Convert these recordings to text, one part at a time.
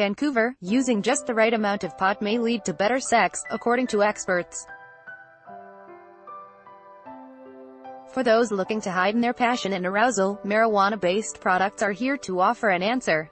Vancouver, using just the right amount of pot may lead to better sex, according to experts. For those looking to heighten their passion and arousal, marijuana-based products are here to offer an answer.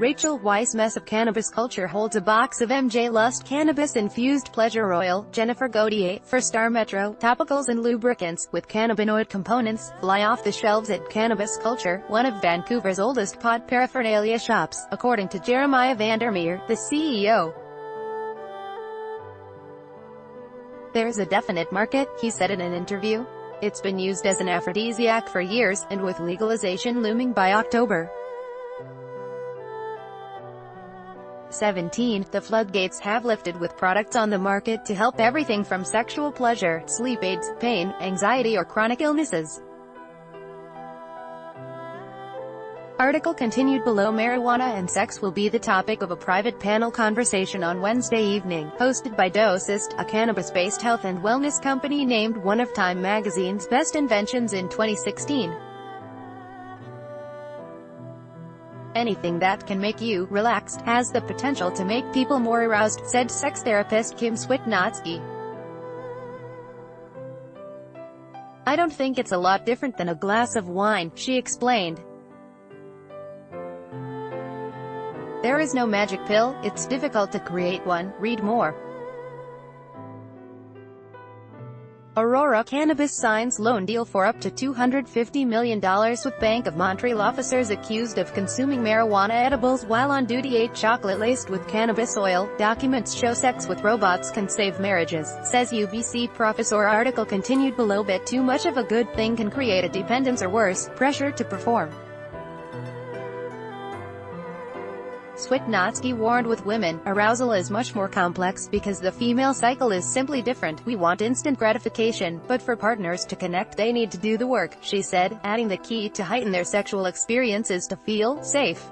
Rachel Weiss of Cannabis Culture holds a box of MJ Lust cannabis-infused pleasure oil. Jennifer Gauthier, for Star Metro, topicals and lubricants, with cannabinoid components, fly off the shelves at Cannabis Culture, one of Vancouver's oldest pot paraphernalia shops, according to Jeremiah Vandermeer, the CEO. "There's a definite market," he said in an interview. "It's been used as an aphrodisiac for years, and with legalization looming by October 17, the floodgates have lifted with products on the market to help everything from sexual pleasure, sleep aids, pain, anxiety or chronic illnesses." Article continued below. Marijuana and sex will be the topic of a private panel conversation on Wednesday evening, hosted by Dosist, a cannabis-based health and wellness company named one of Time magazine's best inventions in 2016. "Anything that can make you relaxed has the potential to make people more aroused," said sex therapist Kim Switnotsky. "I don't think it's a lot different than a glass of wine," she explained. "There is no magic pill, it's difficult to create one." Read more. Aurora Cannabis signs loan deal for up to $250 million with Bank of Montreal. Officers accused of consuming marijuana edibles while on duty ate chocolate laced with cannabis oil. Documents show sex with robots can save marriages, says UBC professor. Article continued below. Bet too much of a good thing can create a dependence or worse, pressure to perform. Switnotsky warned with women, arousal is much more complex because the female cycle is simply different. "We want instant gratification, but for partners to connect they need to do the work," she said, adding the key to heighten their sexual experience is to feel safe.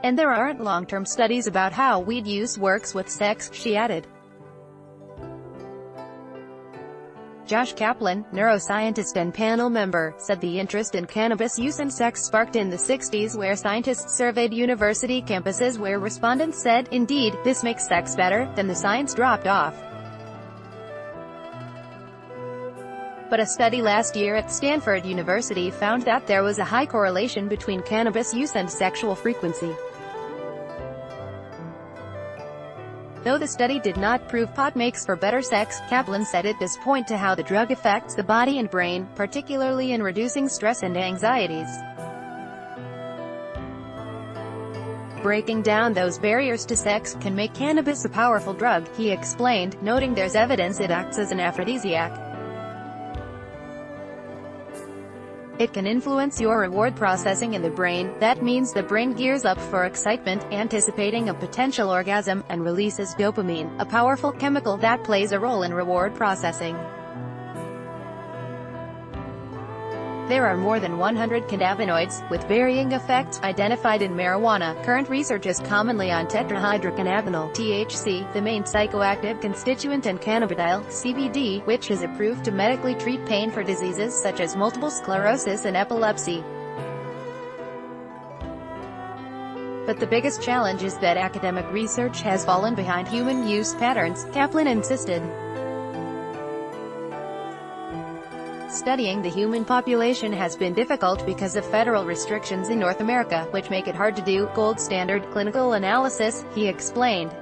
"And there aren't long-term studies about how weed use works with sex," she added. Josh Kaplan, neuroscientist and panel member, said the interest in cannabis use and sex sparked in the 60s, where scientists surveyed university campuses where respondents said, "Indeed, this makes sex better," then the science dropped off. But a study last year at Stanford University found that there was a high correlation between cannabis use and sexual frequency. Though the study did not prove pot makes for better sex, Kaplan said it does point to how the drug affects the body and brain, particularly in reducing stress and anxieties. Breaking down those barriers to sex can make cannabis a powerful drug, he explained, noting there's evidence it acts as an aphrodisiac. It can influence your reward processing in the brain. That means the brain gears up for excitement, anticipating a potential orgasm, and releases dopamine, a powerful chemical that plays a role in reward processing. There are more than 100 cannabinoids, with varying effects, identified in marijuana. Current research is commonly on tetrahydrocannabinol (THC), the main psychoactive constituent, and cannabidiol (CBD), which is approved to medically treat pain for diseases such as multiple sclerosis and epilepsy. But the biggest challenge is that academic research has fallen behind human use patterns, Kaplan insisted. Studying the human population has been difficult because of federal restrictions in North America, which make it hard to do gold standard clinical analysis, he explained.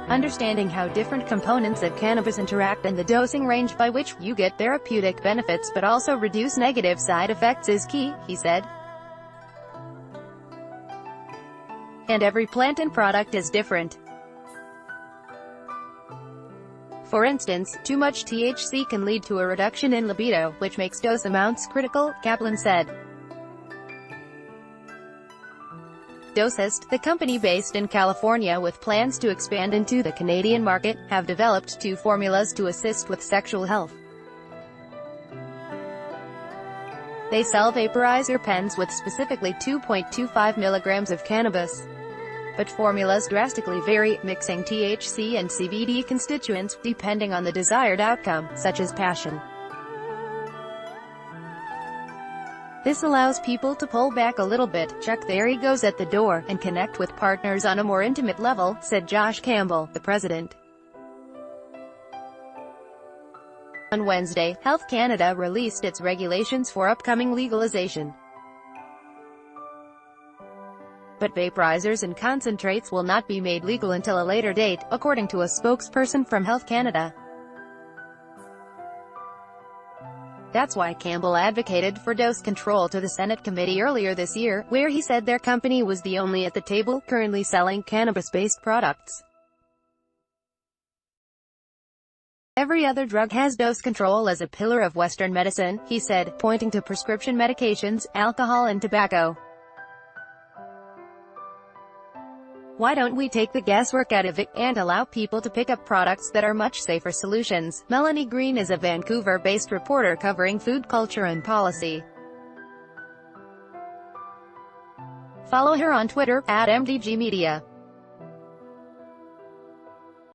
Understanding how different components of cannabis interact and the dosing range by which you get therapeutic benefits but also reduce negative side effects is key, he said. And every plant and product is different. For instance, too much THC can lead to a reduction in libido, which makes dose amounts critical, Kaplan said. Dosist, the company based in California with plans to expand into the Canadian market, have developed 2 formulas to assist with sexual health. They sell vaporizer pens with specifically 2.25 milligrams of cannabis. But formulas drastically vary, mixing THC and CBD constituents, depending on the desired outcome, such as passion. This allows people to pull back a little bit, check their egos at the door, and connect with partners on a more intimate level, said Josh Campbell, the president. On Wednesday, Health Canada released its regulations for upcoming legalization. But vaporizers and concentrates will not be made legal until a later date, according to a spokesperson from Health Canada. That's why Campbell advocated for dose control to the Senate committee earlier this year, where he said their company was the only at the table currently selling cannabis-based products. Every other drug has dose control as a pillar of Western medicine, he said, pointing to prescription medications, alcohol and tobacco. Why don't we take the guesswork out of it, and allow people to pick up products that are much safer solutions? Melanie Green is a Vancouver-based reporter covering food culture and policy. Follow her on Twitter, @MDG Media.